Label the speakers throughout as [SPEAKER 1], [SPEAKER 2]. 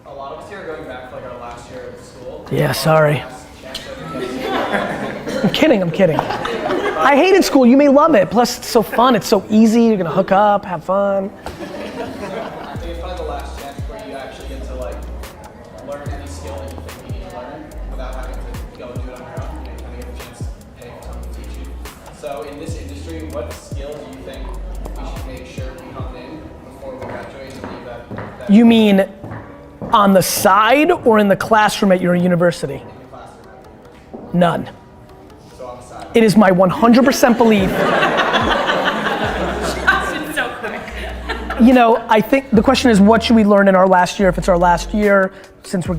[SPEAKER 1] A lot of us here are going back to like our last year of school.
[SPEAKER 2] Yeah, sorry. I'm kidding. I hated school, you may love it. Plus it's so fun, it's so easy, you're gonna hook up, have fun.
[SPEAKER 1] I think it's probably the last chance where you actually get to like learn any skill that you think you need to learn without having to go and do it on your own. You kind of get a chance to pay for someone to teach you. So in this industry, what skill do you think we should make sure we hone in before we graduate and leave that
[SPEAKER 2] You mean on the side or in the classroom at your university?
[SPEAKER 1] in the classroom?
[SPEAKER 2] None.
[SPEAKER 1] So on the side.
[SPEAKER 2] It is my 100% belief.
[SPEAKER 3] So quick.
[SPEAKER 2] You know, I think the question is what should we learn in our last year if it's our last year since we're,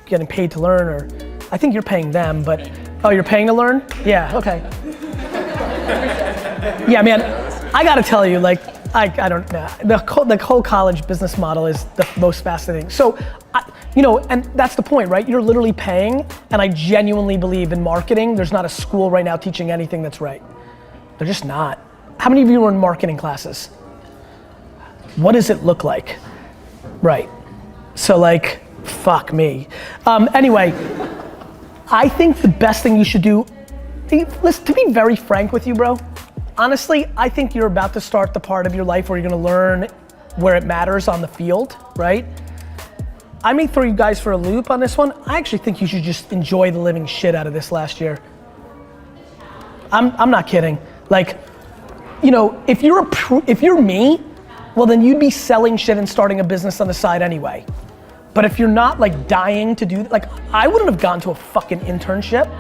[SPEAKER 2] getting paid to learn, or I think you're paying them, but, oh, you're paying to learn? Yeah, okay. Yeah, man, I gotta tell you, like, I don't know. The whole college business model is the most fascinating. So, and that's the point, right? You're literally paying, and I genuinely believe in marketing. There's not a school right now teaching anything that's right. They're just not. How many of you are in marketing classes? What does it look like? Right. So like, fuck me. Anyway, I think the best thing you should do, listen, to be very frank with you, bro, honestly, I think you're about to start the part of your life where you're gonna learn where it matters on the field, right? I may throw you guys for a loop on this one. I actually think you should just enjoy the living shit out of this last year. I'm not kidding. Like, if you're me, well then you'd be selling shit and starting a business on the side anyway. But if you're not like dying to do, like I wouldn't have gone to a fucking internship.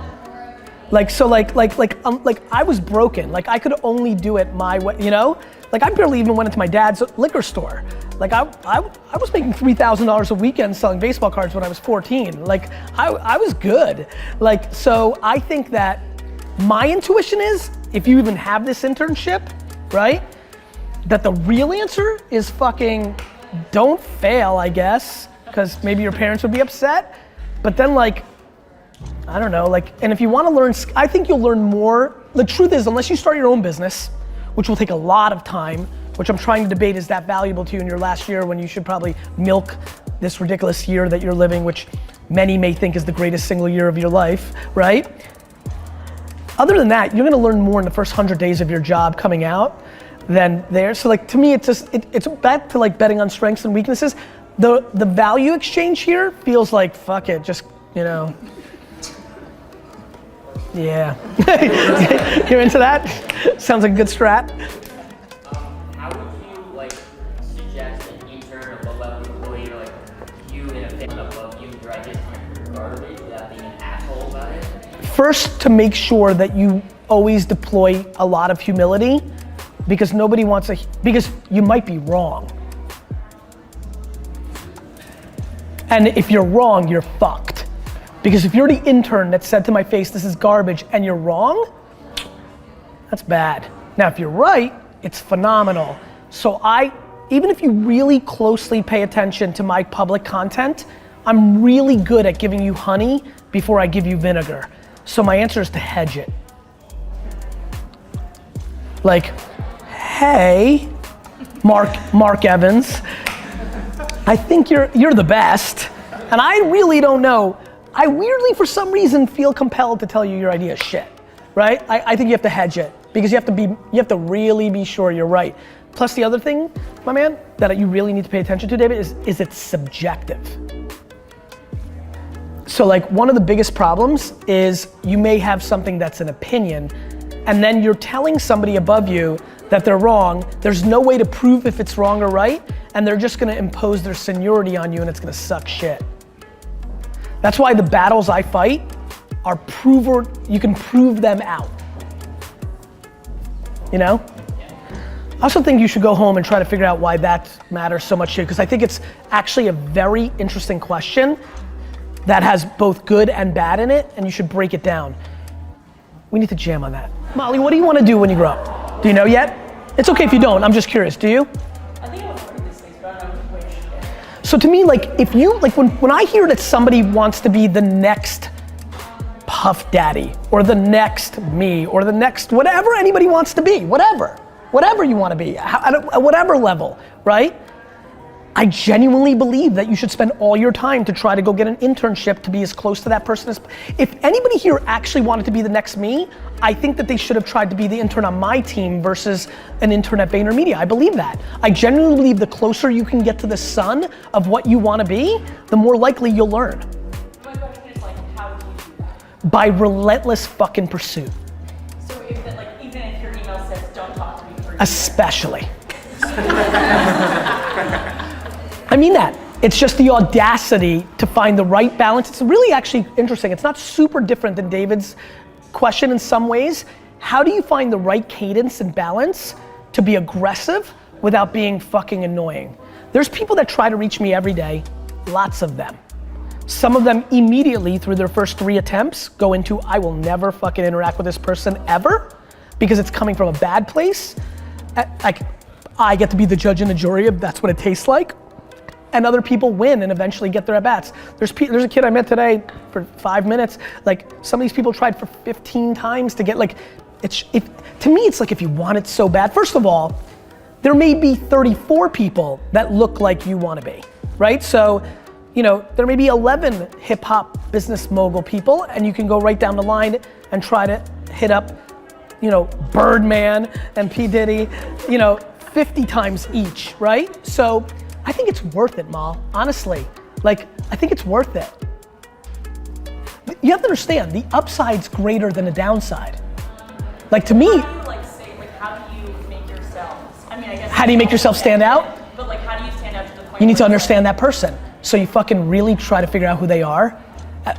[SPEAKER 2] Like, so like I was broken. Like I could only do it my way, Like I barely even went into my dad's liquor store. Like I was making $3,000 a weekend selling baseball cards when I was 14. Like I was good. Like, so I think that my intuition is, if you even have this internship, right? That the real answer is fucking don't fail, I guess, because maybe your parents would be upset. But then like, I don't know, like, and if you want to learn, I think you'll learn more. The truth is, unless you start your own business, which will take a lot of time, which I'm trying to debate, is that valuable to you in your last year when you should probably milk this ridiculous year that you're living, which many may think is the greatest single year of your life, right? Other than that, you're gonna learn more in the first 100 days of your job coming out than there. So like, to me, it's back to like betting on strengths and weaknesses. The value exchange here feels like, fuck it, just, yeah. You're into that? Sounds like a good strat.
[SPEAKER 4] How would you suggest an intern or low-level employee or you in a family above you drive his garbage without being an asshole about it?
[SPEAKER 2] First, to make sure that you always deploy a lot of humility, because nobody wants because you might be wrong. And if you're wrong, you're fucked. Because if you're the intern that said to my face, this is garbage, and you're wrong, that's bad. Now, if you're right, it's phenomenal. So even if you really closely pay attention to my public content, I'm really good at giving you honey before I give you vinegar. So my answer is to hedge it. Like, hey, Mark Evans, I think you're the best, and I really don't know. I weirdly, for some reason, feel compelled to tell you your idea is shit, right? I think you have to hedge it, because you have to really be sure you're right. Plus the other thing, my man, that you really need to pay attention to, David, is it's subjective. So like, one of the biggest problems is you may have something that's an opinion, and then you're telling somebody above you that they're wrong. There's no way to prove if it's wrong or right, and they're just gonna impose their seniority on you, and it's gonna suck shit. That's why the battles I fight are you can prove them out. I also think you should go home and try to figure out why that matters so much to you, because I think it's actually a very interesting question that has both good and bad in it, and you should break it down. We need to jam on that. Molly, what do you want to do when you grow up? Do you know yet? It's okay if you don't, I'm just curious, do you?
[SPEAKER 3] I think I was one of these things, but I don't know which.
[SPEAKER 2] So to me, if you, when I hear that somebody wants to be the next Puff Daddy, or the next me, or the next whatever anybody wants to be, whatever you want to be, at whatever level, right? I genuinely believe that you should spend all your time to try to go get an internship to be as close to that person as, if anybody here actually wanted to be the next me, I think that they should have tried to be the intern on my team versus an intern at VaynerMedia. I believe that. I genuinely believe the closer you can get to the sun of what you want to be, the more likely you'll learn.
[SPEAKER 3] My question is like, how do you do that?
[SPEAKER 2] By relentless fucking pursuit.
[SPEAKER 3] So if that, like, even if your email says don't talk to me for a year,
[SPEAKER 2] Especially. I mean that. It's just the audacity to find the right balance. It's really actually interesting. It's not super different than David's question in some ways. How do you find the right cadence and balance to be aggressive without being fucking annoying? There's people that try to reach me every day, lots of them. Some of them immediately through their first 3 attempts go into, I will never fucking interact with this person ever because it's coming from a bad place. I get to be the judge and the jury of that's what it tastes like. And other people win and eventually get their at-bats. There's a kid I met today for 5 minutes. Like, some of these people tried for 15 times to get, like, to me it's like if you want it so bad. First of all, there may be 34 people that look like you want to be, right? So, you know, there may be 11 hip hop business mogul people and you can go right down the line and try to hit up, you know, Birdman and P. Diddy, you know, 50 times each, right? So, I think it's worth it, Mal, honestly. Like, I think it's worth it. You have to understand, the upside's greater than the downside. Like, to me,
[SPEAKER 3] how do you like say, like, how do you make yourself, I mean, I guess.
[SPEAKER 2] how do you make yourself stand out?
[SPEAKER 3] But like, how do you stand out to the point
[SPEAKER 2] You need to
[SPEAKER 3] where it's
[SPEAKER 2] understand that person. So you fucking really try to figure out who they are.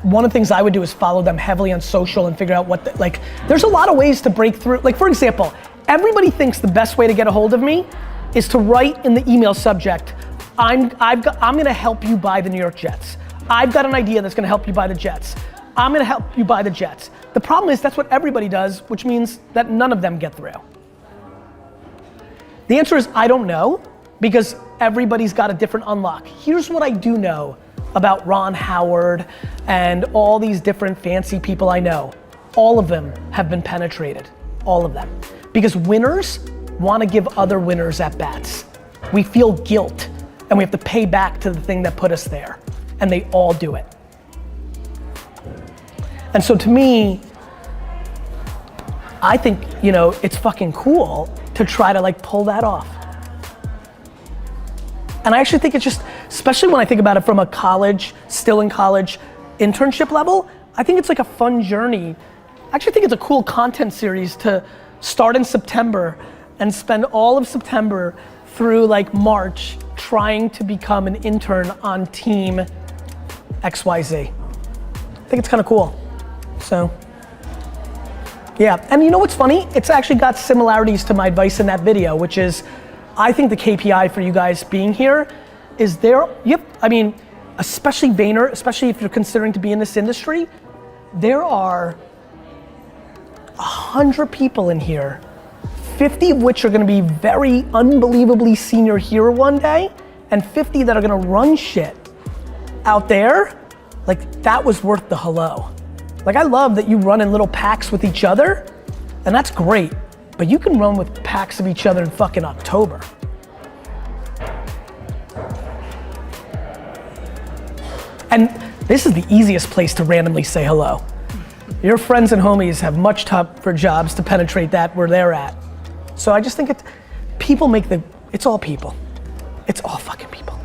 [SPEAKER 2] One of the things I would do is follow them heavily on social and figure out what, like, there's a lot of ways to break through. Like, for example, everybody thinks the best way to get a hold of me is to write in the email subject, I'm gonna help you buy the New York Jets. I've got an idea that's gonna help you buy the Jets. I'm gonna help you buy the Jets. The problem is that's what everybody does, which means that none of them get through. The answer is I don't know, because everybody's got a different unlock. Here's what I do know about Ron Howard and all these different fancy people I know. All of them have been penetrated, all of them. Because winners wanna give other winners at bats. We feel guilt. And we have to pay back to the thing that put us there. And they all do it. And so to me, I think, you know, it's fucking cool to try to like pull that off. And I actually think it's just, especially when I think about it from a college, still in college, internship level, I think it's like a fun journey. I actually think it's a cool content series to start in September and spend all of September through like March trying to become an intern on team XYZ. I think it's kind of cool. So, yeah. And you know what's funny? It's actually got similarities to my advice in that video, which is, I think the KPI for you guys being here is I mean, especially Vayner, especially if you're considering to be in this industry, there are 100 people in here, 50 of which are gonna be very unbelievably senior here one day, and 50 that are gonna run shit out there. Like, that was worth the hello. Like, I love that you run in little packs with each other, and that's great, but you can run with packs of each other in fucking October. And this is the easiest place to randomly say hello. Your friends and homies have much tougher jobs to penetrate that where they're at. So I just think it's all people. It's all fucking people.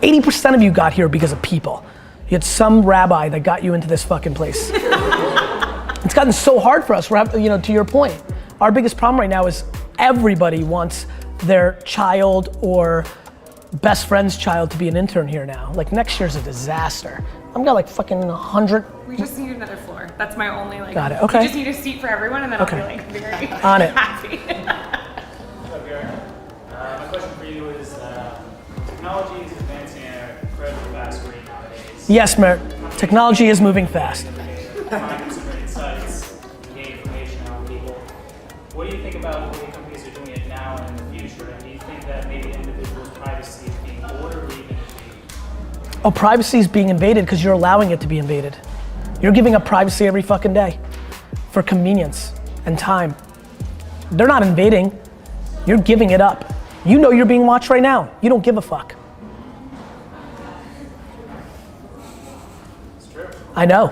[SPEAKER 2] 80% of you got here because of people. You had some rabbi that got you into this fucking place. It's gotten so hard for us, you know, to your point. Our biggest problem right now is everybody wants their child or best friend's child to be an intern here now. Like, next year's a disaster. I've got like fucking 100.
[SPEAKER 3] We just need another floor. That's my only like.
[SPEAKER 2] Got it, okay.
[SPEAKER 3] We just need a seat for everyone and then
[SPEAKER 2] Okay.
[SPEAKER 3] I'll be like very
[SPEAKER 2] On it.
[SPEAKER 3] happy.
[SPEAKER 5] My question for you is, technology is advancing at an incredibly fast rate nowadays.
[SPEAKER 2] Yes, Mert, technology is moving fast.
[SPEAKER 5] Find consumer insights, gain information on people. What do you think about the way companies are doing it now and in the future? And do you think that maybe individuals' privacy is being ordered or even invaded?
[SPEAKER 2] Oh, privacy is being invaded because you're allowing it to be invaded. You're giving up privacy every fucking day for convenience and time. They're not invading, you're giving it up. You know you're being watched right now. You don't give a fuck. I know.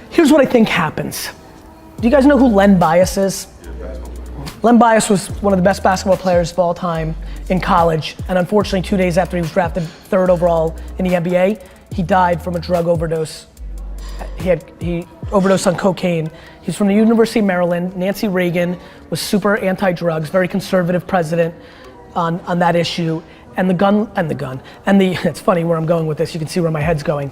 [SPEAKER 2] Here's what I think happens. Do you guys know who Len Bias is? Len Bias was one of the best basketball players of all time in college, and unfortunately 2 days after he was drafted 3rd overall in the NBA, he died from a drug overdose. He overdosed on cocaine. He's from the University of Maryland. Nancy Reagan was super anti-drugs, very conservative president on that issue. And it's funny where I'm going with this, you can see where my head's going.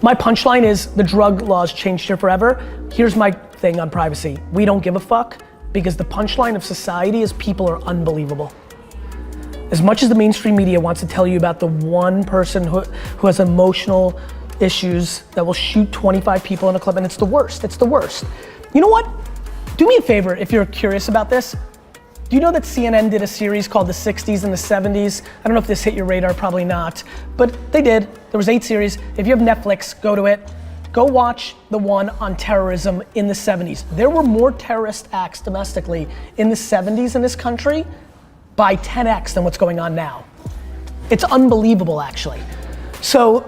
[SPEAKER 2] My punchline is the drug laws changed here forever. Here's my thing on privacy. We don't give a fuck because the punchline of society is people are unbelievable. As much as the mainstream media wants to tell you about the one person who has emotional issues that will shoot 25 people in a club, and it's the worst. You know what? Do me a favor if you're curious about this. Do you know that CNN did a series called The 60s and the 70s? I don't know if this hit your radar, probably not, but they did. There was 8 series. If you have Netflix, go to it. Go watch the one on terrorism in the 70s. There were more terrorist acts domestically in the 70s in this country by 10x than what's going on now. It's unbelievable, actually. So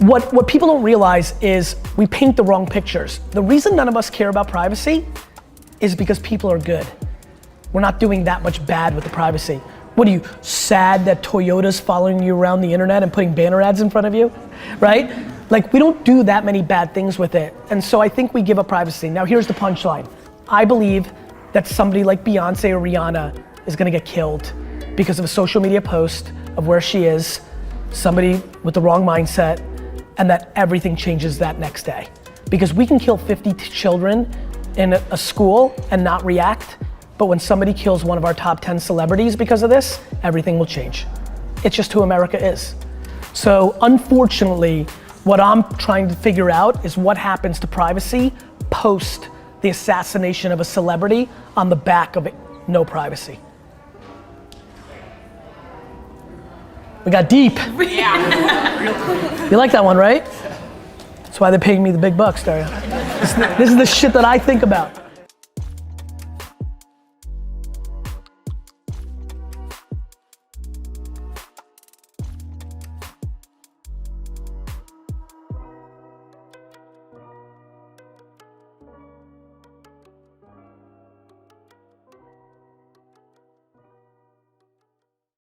[SPEAKER 2] what people don't realize is we paint the wrong pictures. The reason none of us care about privacy is because people are good. We're not doing that much bad with the privacy. What are you, sad that Toyota's following you around the internet and putting banner ads in front of you, right? Like, we don't do that many bad things with it. And so I think we give up privacy. Now here's the punchline. I believe that somebody like Beyonce or Rihanna is gonna get killed because of a social media post of where she is, somebody with the wrong mindset, and that everything changes that next day. Because we can kill 50 children in a school and not react, but when somebody kills one of our top 10 celebrities because of this, everything will change. It's just who America is. So unfortunately, what I'm trying to figure out is what happens to privacy post the assassination of a celebrity on the back of it, no privacy. We got deep. Yeah. You like that one, right? That's why they're paying me the big bucks, Dario. This is the shit that I think about.